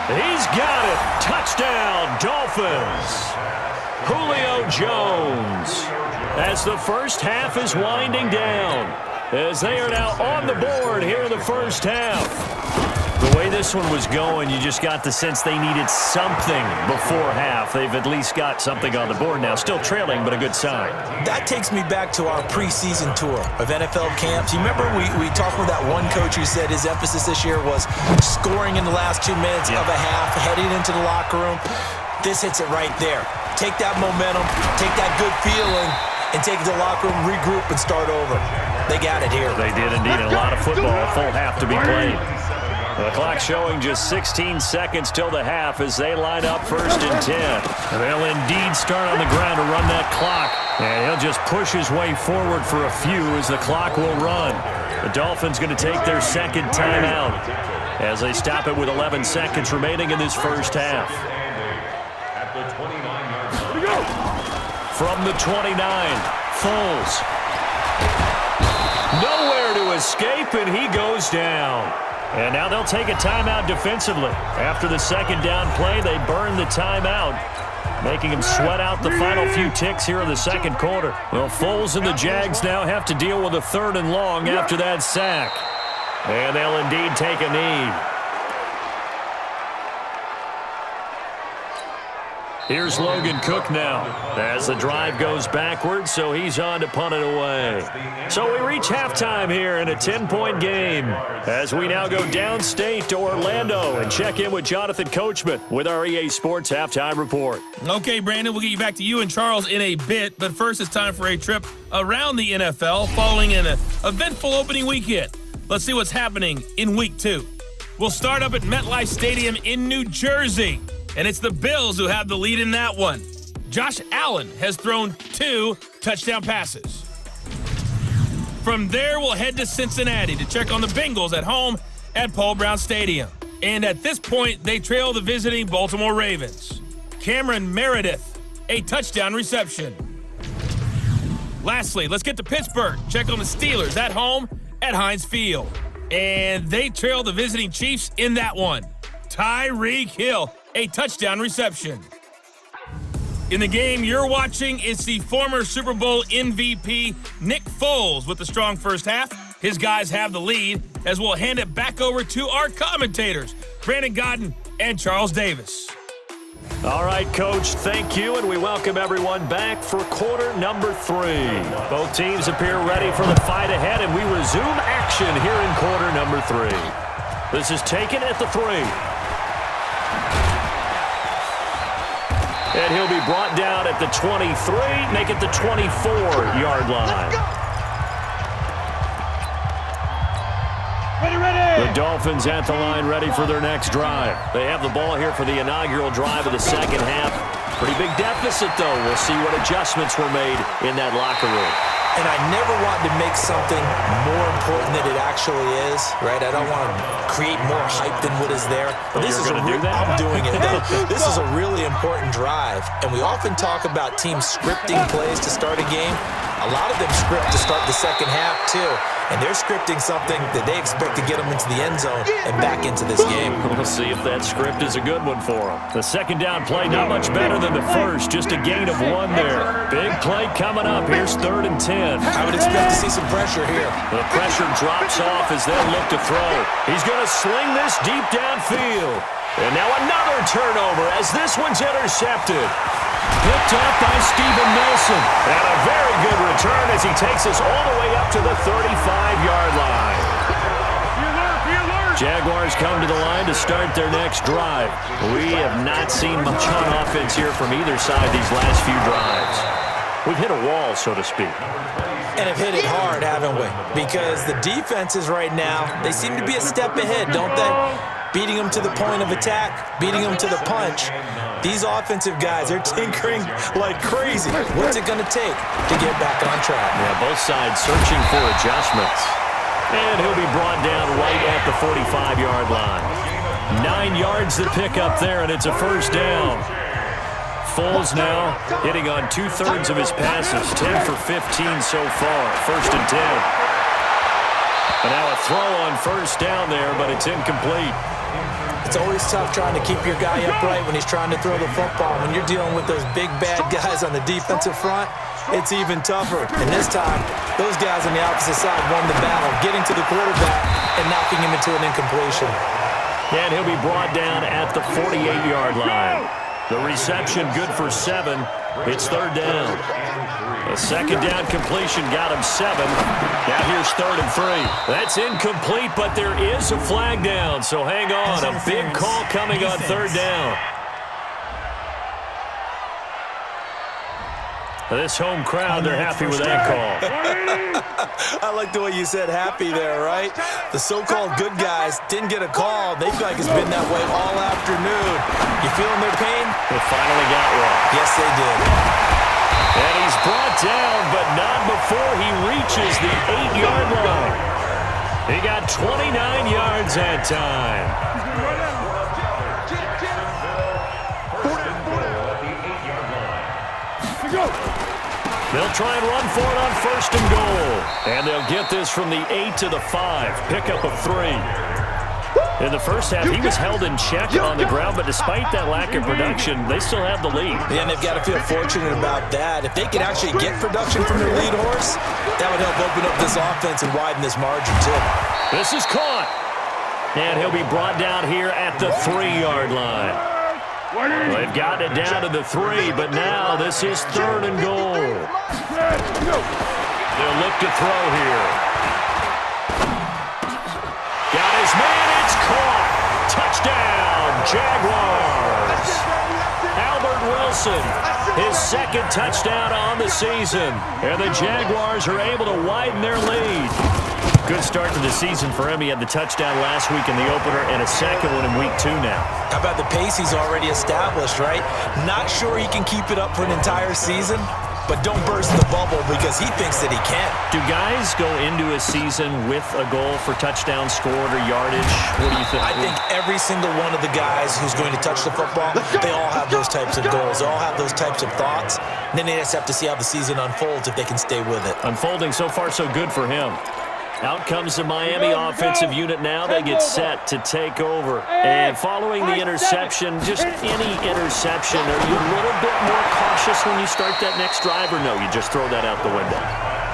He's got it. Touchdown, Dolphins. Julio Jones. As the first half is winding down, as they are now on the board here in the first half. The way this one was going, you just got the sense they needed something before half. They've at least got something on the board now. Still trailing, but a good sign. That takes me back to our preseason tour of NFL camps. You remember we talked with that one coach who said his emphasis this year was scoring in the last 2 minutes of a half, heading into the locker room. This hits it right there. Take that momentum, take that good feeling, and take it to the locker room, regroup, and start over. They got it here. They did indeed. A lot of football, a full half to be played. The clock showing just 16 seconds till the half as they line up 1st and 10. And they'll indeed start on the ground to run that clock. And he'll just push his way forward for a few as the clock will run. The Dolphins going to take their second timeout as they stop it with 11 seconds remaining in this first half. From the 29, Foles. Nowhere to escape, and he goes down. And now they'll take a timeout defensively. After the second down play, they burn the timeout, making them sweat out the final few ticks here in the second quarter. Well, Foles and the Jags now have to deal with a 3rd and long after that sack. And they'll indeed take a knee. Here's Logan Cook now as the drive goes backwards, so he's on to punt it away. So we reach halftime here in a 10-point game as we now go downstate to Orlando and check in with Jonathan Coachman with our EA Sports Halftime Report. Okay, Brandon, we'll get you back to you and Charles in a bit, but first it's time for a trip around the NFL following an eventful opening weekend. Let's see what's happening in Week 2. We'll start up at MetLife Stadium in New Jersey. And it's the Bills who have the lead in that one. Josh Allen has thrown 2 touchdown passes. From there, we'll head to Cincinnati to check on the Bengals at home at Paul Brown Stadium. And at this point, they trail the visiting Baltimore Ravens. Cameron Meredith, a touchdown reception. Lastly, let's get to Pittsburgh. Check on the Steelers at home at Heinz Field. And they trail the visiting Chiefs in that one. Tyreek Hill, a touchdown reception. In the game you're watching, it's the former Super Bowl MVP Nick Foles with a strong first half. His guys have the lead as we'll hand it back over to our commentators, Brandon Godden and Charles Davis. All right, Coach, thank you, and we welcome everyone back for quarter number 3. Both teams appear ready for the fight ahead, and we resume action here in quarter number 3. This is taken at the 3. And he'll be brought down at the 23, make it the 24-yard line. The Dolphins at the line ready for their next drive. They have the ball here for the inaugural drive of the second half. Pretty big deficit, though. We'll see what adjustments were made in that locker room. And I never want to make something more important than it actually is, right? I don't want to create more hype than what is there. But this is I'm doing it. This is a really important drive. And we often talk about teams scripting plays to start a game. A lot of them script to start the second half, too. And they're scripting something that they expect to get them into the end zone and back into this game. We'll see if that script is a good one for them. The second down play, not much better than the first. Just a gain of 1 there. Big play coming up. Here's 3rd and 10. I would expect to see some pressure here. The pressure drops off as they'll look to throw. He's going to sling this deep downfield. And now another turnover as this one's intercepted. Picked up by Steven Nelson. And a very good return as he takes us all the way up to the 35-yard line. Jaguars come to the line to start their next drive. We have not seen much on offense here from either side these last few drives. We've hit a wall, so to speak. And have hit it hard, haven't we? Because the defenses right now, they seem to be a step ahead, don't they? Beating them to the point of attack, beating them to the punch. These offensive guys, they're tinkering like crazy. What's it going to take to get back on track? Yeah, both sides searching for adjustments. And he'll be brought down right at the 45-yard line. 9 yards to pick up there, and it's a first down. Foles now hitting on 2/3 of his passes, 10 for 15 so far, 1st and 10. And now a throw on first down there, but it's incomplete. It's always tough trying to keep your guy upright when he's trying to throw the football. When you're dealing with those big, bad guys on the defensive front, it's even tougher. And this time, those guys on the opposite side won the battle, getting to the quarterback and knocking him into an incompletion. And he'll be brought down at the 48-yard line. The reception good for 7. It's third down. A second down completion got him 7. Now here's 3rd and 3. That's incomplete, but there is a flag down, so hang on. A big call coming on 3rd down. This home crowd, they're happy with that call. I like the way you said happy there, right? The so-called good guys didn't get a call. They feel like it's been that way all afternoon. You feeling their pain? They finally got one. Yes, they did. And he's brought down, but not before he reaches the 8-yard line. He got 29 yards that time. They'll try and run for it on 1st and goal. And they'll get this from the 8 to the 5. Pickup of 3. In the first half, he was held in check on the ground, but despite that lack of production, they still have the lead. Yeah, and they've got to feel fortunate about that. If they could actually get production from their lead horse, that would help open up this offense and widen this margin, too. This is caught. And he'll be brought down here at the 3-yard line. They've gotten it down to the 3, but now this is 3rd and goal. They'll look to throw here. Got his man, it's caught. Touchdown, Jaguars. Albert Wilson, his 2nd touchdown on the season. And the Jaguars are able to widen their lead. Good start to the season for him. He had the touchdown last week in the opener and a 2nd one in week 2 now. How about the pace he's already established, right? Not sure he can keep it up for an entire season, but don't burst the bubble because he thinks that he can. Do guys go into a season with a goal for touchdown scored or yardage? What do you think? I think every single one of the guys who's going to touch the football, they all have those types of goals. They all have those types of thoughts. And then they just have to see how the season unfolds if they can stay with it. Unfolding so far so good for him. Out comes the Miami offensive unit now. They get set to take over. And following the interception, just any interception, are you a little bit more cautious when you start that next drive, or no, you just throw that out the window?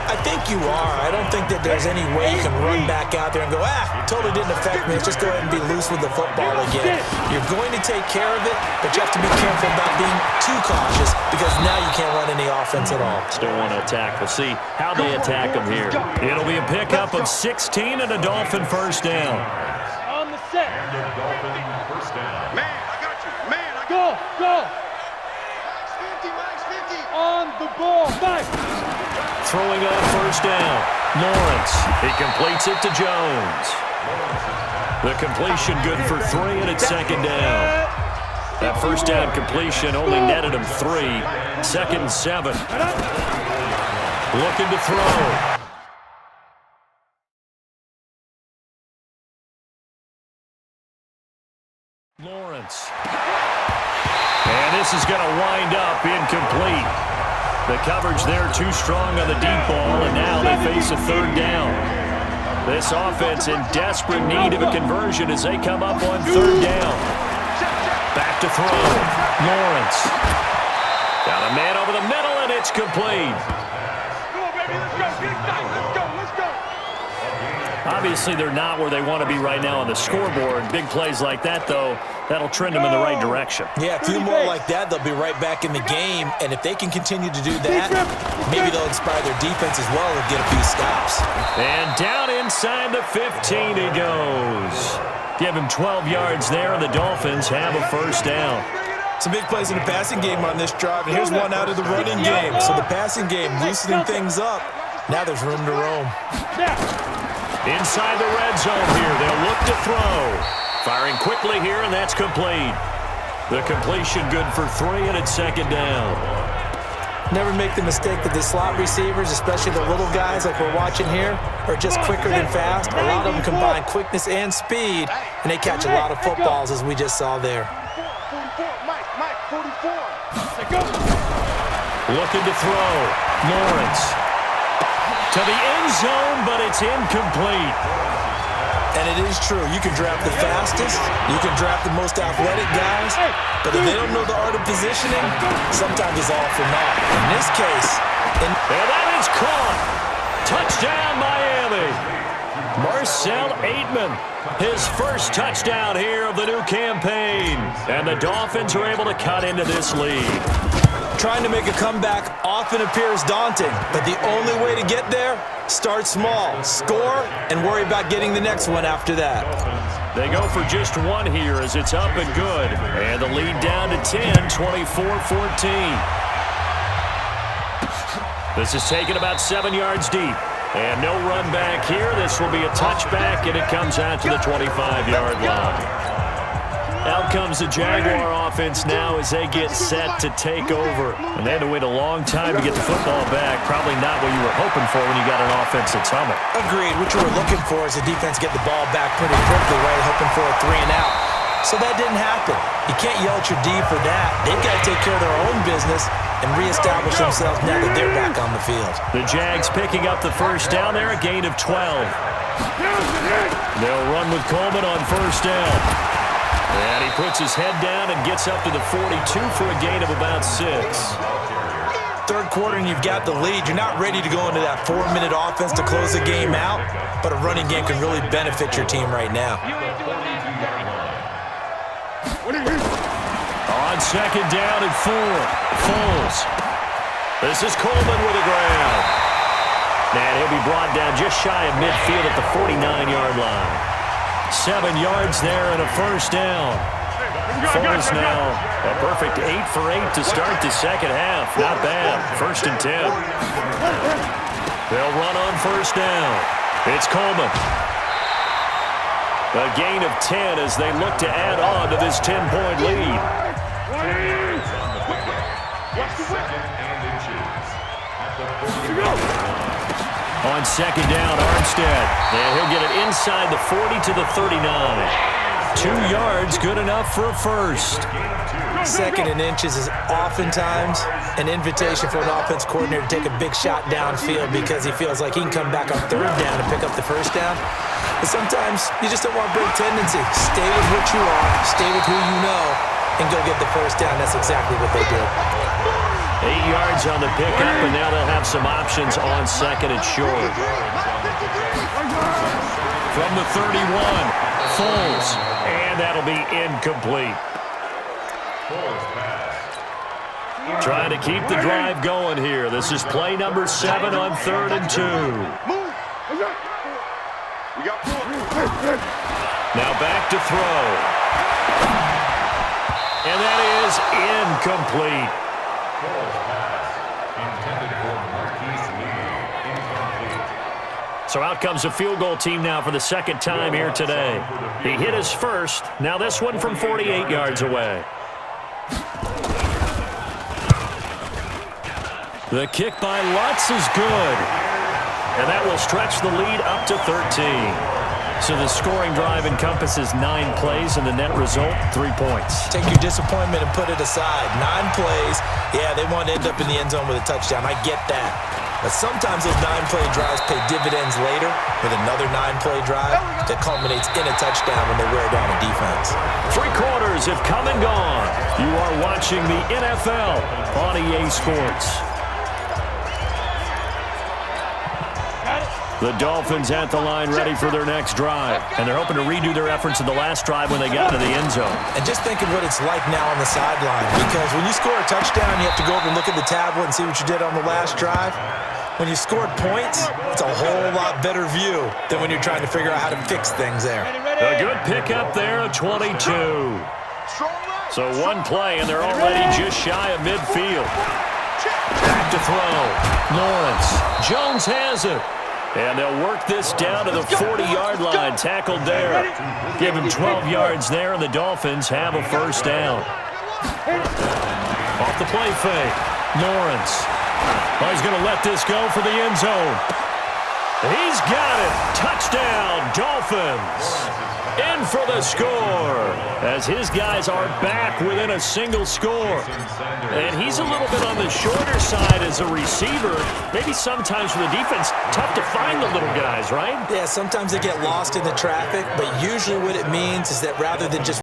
I think you are. I don't think that there's any way you can run back out there and go, totally didn't affect me. Let's just go ahead and be loose with the football again. You're going to take care of it, but you have to be careful about being too cautious because now you can't run any offense at all. Still want to attack. We'll see how they attack them here. It'll be a pickup of 16 and a Dolphin 1st down. On the set. Man, I got you. Man, I got Go, go. Max 50. On the ball. Back. Throwing on 1st down. Lawrence. He completes it to Jones. The completion good for 3, and it's 2nd down. That 1st down completion only netted him 3. 2nd and 7. Looking to throw. Lawrence. And this is going to wind up incomplete. The coverage there too strong on the deep ball, and now they face a 3rd down. This offense in desperate need of a conversion as they come up on 3rd down. Back to throw. Lawrence. Got a man over the middle, and it's complete. Come on, baby. Let's go. Get excited. Let's go. Let's go. Obviously, they're not where they want to be right now on the scoreboard. Big plays like that, though, that'll trend them in the right direction. Yeah, a few more like that, they'll be right back in the game. And if they can continue to do that, maybe they'll inspire their defense as well and get a few stops. And down inside the 15 he goes. Give him 12 yards there, and the Dolphins have a 1st down. Some big plays in the passing game on this drive, and here's one out of the running game. So the passing game loosening things up. Now there's room to roam. Inside the red zone here, they'll look to throw. Firing quickly here, and that's complete. The completion good for 3, and it's 2nd down. Never make the mistake that the slot receivers, especially the little guys like we're watching here, are just quicker than fast. A lot of them combine quickness and speed, and they catch a lot of footballs, as we just saw there. 44. Mike, 44. Looking to throw. Lawrence. To the end zone, but it's incomplete. And it is true. You can draft the fastest, you can draft the most athletic guys, but if they don't know the art of positioning, sometimes it's all for naught. In this case, and that is caught. Touchdown, Miami. Marcel Aitman, his first touchdown here of the new campaign. And the Dolphins are able to cut into this lead. Trying to make a comeback often appears daunting, but the only way to get there, start small, score, and worry about getting the next one after that. They go for just one here as it's up and good. And the lead down to 10, 24-14. This is taken about 7 yards deep. And no run back here. This will be a touchback, and it comes out to the 25-yard line. Out comes the Jaguar offense now as they get set to take over. And they had to wait a long time to get the football back. Probably not what you were hoping for when you got an offense that's humming. Agreed. What you were looking for is the defense get the ball back pretty quickly, right? Hoping for a 3 and out. So that didn't happen. You can't yell at your D for that. They've got to take care of their own business and reestablish themselves now that they're back on the field. The Jags picking up the first down there, a gain of 12. They'll run with Coleman on first down. And he puts his head down and gets up to the 42 for a gain of about 6. Third quarter and you've got the lead. You're not ready to go into that 4-minute offense to close the game out, but a running game can really benefit your team right now. On second down and 4, Foles. This is Coleman with a grab. And he'll be brought down just shy of midfield at the 49-yard line. 7 yards there and a first down. Foles now a perfect 8 for 8 to start the second half. Not bad. 1st and 10. They'll run on first down. It's Coleman. A gain of 10 as they look to add on to this 10-point lead. On second down, Armstead. And he'll get it inside the 40 to the 39. 2 yards, good enough for a first. Second and inches is oftentimes an invitation for an offense coordinator to take a big shot downfield because he feels like he can come back on third down and pick up the first down. But sometimes you just don't want to break tendency. Stay with what you are, stay with who you know, and go get the first down. That's exactly what they did. 8 yards on the pickup, and now they'll have some options on second and short. From the 31, Foles, and that'll be incomplete. Trying to keep the drive going here. This is play number 7 on 3rd and 2. Now back to throw. And that is incomplete. So out comes a field goal team now for the second time here today. He hit his first. Now this one from 48 yards away. The kick by Lutz is good. And that will stretch the lead up to 13. So the scoring drive encompasses 9 plays, and the net result, 3 points. Take your disappointment and put it aside. 9 plays. Yeah, they want to end up in the end zone with a touchdown. I get that. But sometimes those 9-play drives pay dividends later with another 9-play drive that culminates in a touchdown when they wear down a defense. 3 quarters have come and gone. You are watching the NFL on EA Sports. The Dolphins at the line ready for their next drive. And they're hoping to redo their efforts in the last drive when they got to the end zone. And just think of what it's like now on the sideline. Because when you score a touchdown, you have to go over and look at the tablet and see what you did on the last drive. When you scored points, it's a whole lot better view than when you're trying to figure out how to fix things there. A good pickup there at 22. So 1 play, and they're already just shy of midfield. Back to throw. Lawrence. Jones has it. And they'll work this down to the 40-yard line. Tackled there. Give him 12 yards there, and the Dolphins have a first down. Off the play fake. Lawrence. Oh, he's going to let this go for the end zone. He's got it. Touchdown, Dolphins. in for the score, as his guys are back within a single score. And he's a little bit on the shorter side as a receiver. Maybe sometimes for the defense, tough to find the little guys, right? Yeah, sometimes they get lost in the traffic, but usually what it means is that rather than just